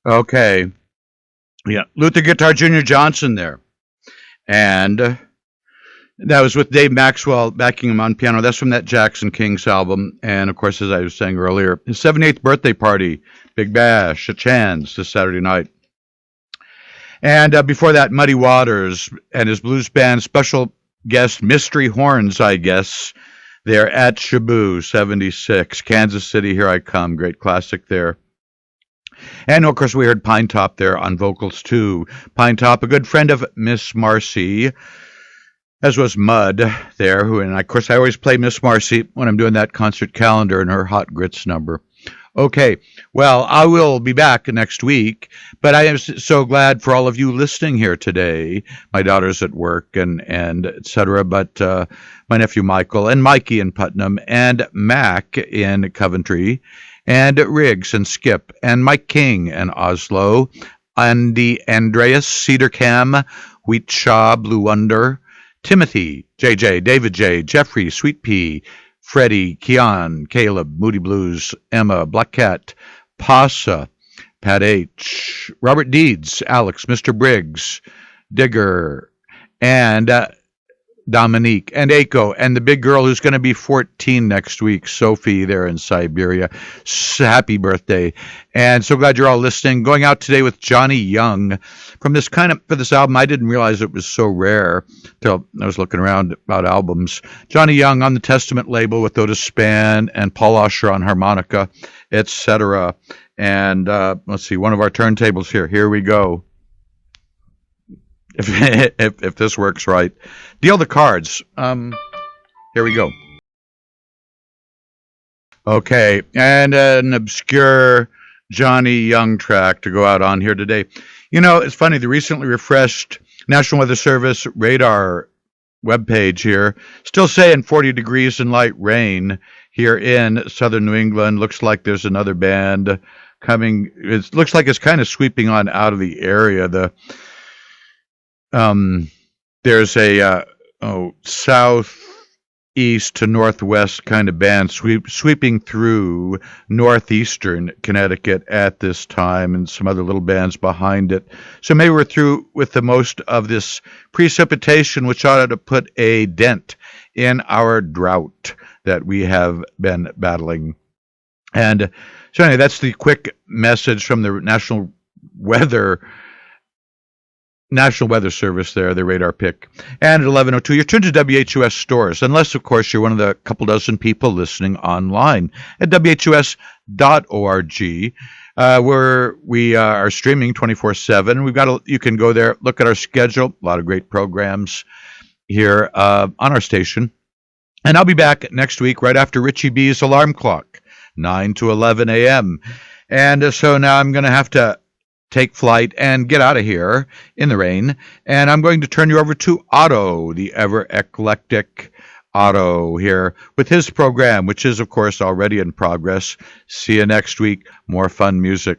Okay. Yeah. Luther Guitar Jr. Johnson there. And that was with Dave Maxwell backing him on piano. That's from that Jackson Kings album. And of course, as I was saying earlier, his 78th birthday party, Big Bash at Chan's this Saturday night. And before that, Muddy Waters and his blues band special guest, Mystery Horns, I guess. They're at Shabu 76, Kansas City, Here I Come. Great classic there. And of course, we heard Pine Top there on vocals too. Pine Top, a good friend of Miss Marcy, as was Mud there, who, and of course, I always play Miss Marcy when I'm doing that concert calendar and her Hot Grits number. Okay, well, I will be back next week, but I am so glad for all of you listening here today. My daughter's at work and et cetera, but my nephew Michael and Mikey in Putnam and Mac in Coventry and Riggs and Skip and Mike King and Oslo, Andy Andreas, Cedar Cam, Wheat Shaw, Blue Wonder, Timothy, JJ, David J, Jeffrey, Sweet Pea, Freddie, Keon, Caleb, Moody Blues, Emma, Black Cat, Pasa, Pat H, Robert Deeds, Alex, Mr. Briggs, Digger, and Dominique, and Aiko, and the big girl who's going to be 14 next week, Sophie, there in Siberia. Happy birthday. And so glad you're all listening. Going out today with Johnny Young. For this album, I didn't realize it was so rare till I was looking around about albums. Johnny Young on the Testament label with Otis Spann and Paul Osher on harmonica, etc. And let's see, one of our turntables here. Here we go. If this works right. Deal the cards. Here we go. Okay, and an obscure Johnny Young track to go out on here today. You know, it's funny, the recently refreshed National Weather Service radar webpage here, still saying 40 degrees and light rain here in southern New England. Looks like there's another band coming. It looks like it's kind of sweeping on out of the area. There's a southeast to northwest kind of band sweeping through northeastern Connecticut at this time, and some other little bands behind it. So maybe we're through with the most of this precipitation, which ought to put a dent in our drought that we have been battling. And so anyway, that's the quick message from the National Weather Service there, the radar pick. And at 11:02, you're tuned to WHUS stores, unless, of course, you're one of the couple dozen people listening online at WHUS.org, where we are streaming 24/7. You can go there, look at our schedule, a lot of great programs here on our station. And I'll be back next week right after Richie B's alarm clock, 9 to 11 a.m. And so now I'm going to have to take flight and get out of here in the rain. And I'm going to turn you over to Otto, the ever eclectic Otto here with his program, which is, of course, already in progress. See you next week. More fun music.